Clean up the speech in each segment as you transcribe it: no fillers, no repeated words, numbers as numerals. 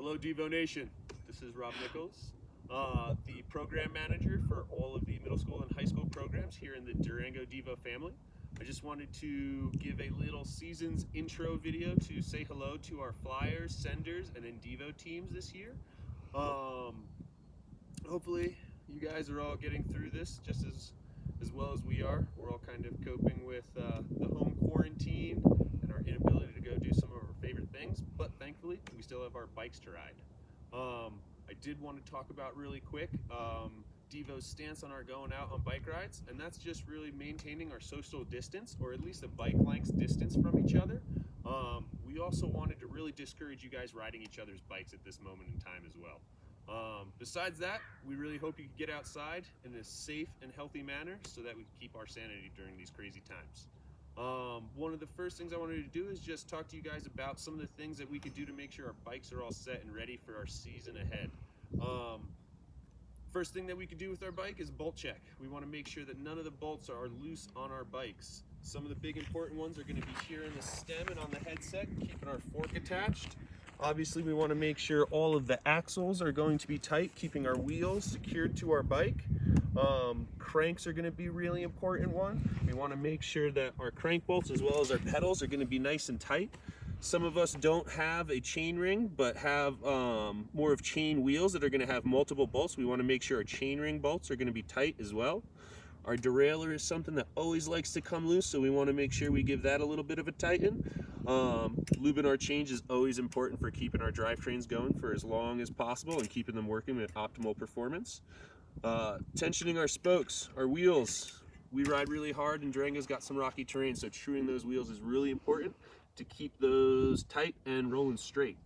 Hello, Devo Nation. This is Rob Nichols, the program manager for all of the middle school and high school programs here in the Durango Devo family. I just wanted to give a little season's intro video to say hello to our flyers, senders, and Devo teams this year. Hopefully you guys are all getting through this just as well as we are. We're all kind of coping with the home quarantine and our inability to go do some of our favorite things, but thankfully we still have our bikes to ride. I did want to talk about really quick Devo's stance on our going out on bike rides, and that's just really maintaining our social distance, or at least a bike length's distance from each other. We also wanted to really discourage you guys riding each other's bikes at this moment in time as well. Besides that, we really hope you can get outside in a safe and healthy manner so that we can keep our sanity during these crazy times. One of the first things I wanted to do is just talk to you guys about some of the things that we could do to make sure our bikes are all set and ready for our season ahead. First thing that we could do with our bike is bolt check. We want to make sure that none of the bolts are loose on our bikes. Some of the big important ones are going to be here in the stem and on the headset, keeping our fork attached. Obviously, we want to make sure all of the axles are going to be tight, keeping our wheels secured to our bike. Cranks are going to be a really important one. We want to make sure that our crank bolts as well as our pedals are going to be nice and tight. Some of us don't have a chain ring, but have more of chain wheels that are going to have multiple bolts. We want to make sure our chain ring bolts are going to be tight as well. Our derailleur is something that always likes to come loose, so we want to make sure we give that a little bit of a tighten. Lubing our change is always important for keeping our drivetrains going for as long as possible and keeping them working at optimal performance. Tensioning our spokes, our wheels. We ride really hard and Durango's got some rocky terrain, so truing those wheels is really important to keep those tight and rolling straight.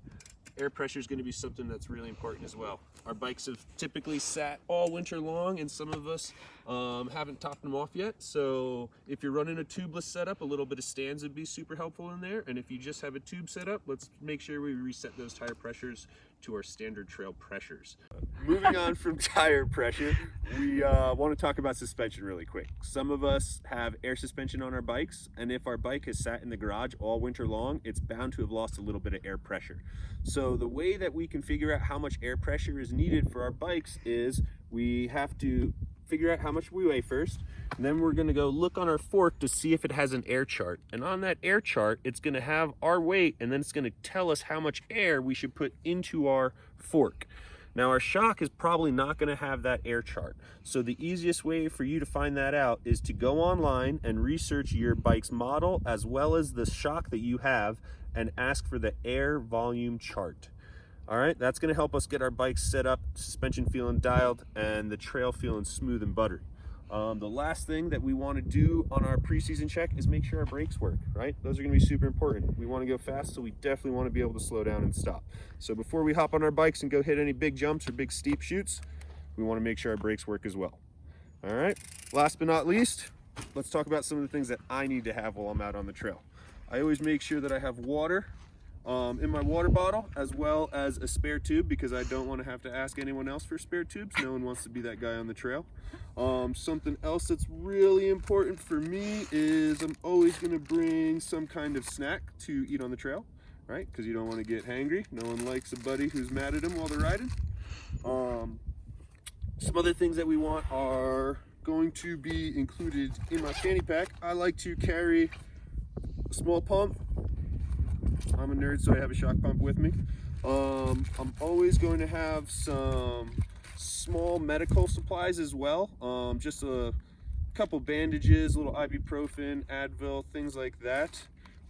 Air pressure is going to be something that's really important as well. Our bikes have typically sat all winter long, and some of us haven't topped them off yet. So if you're running a tubeless setup, a little bit of stands would be super helpful in there. And if you just have a tube setup, let's make sure we reset those tire pressures to our standard trail pressures. Moving on from tire pressure, we want to talk about suspension really quick. Some of us have air suspension on our bikes, and if our bike has sat in the garage all winter long, it's bound to have lost a little bit of air pressure. So the way that we can figure out how much air pressure is needed for our bikes is we have to figure out how much we weigh first, and then we're going to go look on our fork to see if it has an air chart. And on that air chart, it's going to have our weight, and then it's going to tell us how much air we should put into our fork. Now, our shock is probably not going to have that air chart. So the easiest way for you to find that out is to go online and research your bike's model as well as the shock that you have and ask for the air volume chart. All right, that's going to help us get our bikes set up, suspension feeling dialed, and the trail feeling smooth and buttery. The last thing that we want to do on our preseason check is make sure our brakes work, right? Those are going to be super important. We want to go fast, so we definitely want to be able to slow down and stop. So before we hop on our bikes and go hit any big jumps or big steep chutes, we want to make sure our brakes work as well. All right, last but not least, let's talk about some of the things that I need to have while I'm out on the trail. I always make sure that I have water in my water bottle, as well as a spare tube, because I don't want to have to ask anyone else for spare tubes. No one wants to be that guy on the trail. Something else that's really important for me is I'm always going to bring some kind of snack to eat on the trail, right? Because you don't want to get hangry. No one likes a buddy who's mad at him while they're riding. Some other things that we want are going to be included in my fanny pack. I like to carry a small pump. I'm a nerd, so I have a shock pump with me. I'm always going to have some small medical supplies as well. Just a couple bandages, a little ibuprofen, Advil, things like that.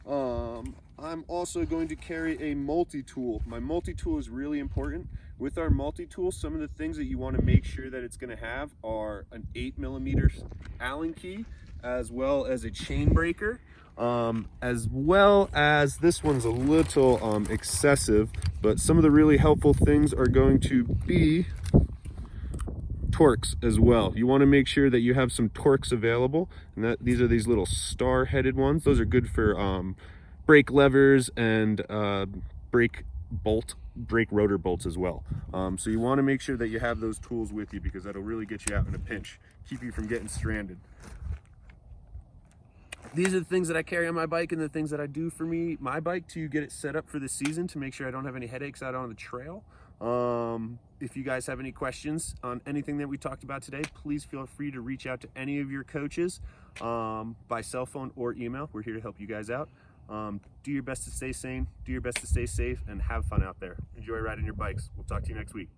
I'm also going to carry a multi-tool. My multi-tool is really important. With our multi-tool, some of the things that you want to make sure that it's going to have are an 8mm Allen key, as well as a chain breaker. As well as, this one's a little excessive, but some of the really helpful things are going to be Torx as well. You want to make sure that you have some Torx available, and that these are these little star-headed ones. Those are good for brake levers and brake rotor bolts as well. So you want to make sure that you have those tools with you, because that'll really get you out in a pinch, keep you from getting stranded. these are the things that I carry on my bike and the things that I do for my bike to get it set up for the season to make sure I don't have any headaches out on the trail. If you guys have any questions on anything that we talked about today, please feel free to reach out to any of your coaches by cell phone or email. We're here to help you guys out. Do your best to stay sane, do your best to stay safe, and have fun out there. Enjoy riding your bikes. We'll talk to you next week.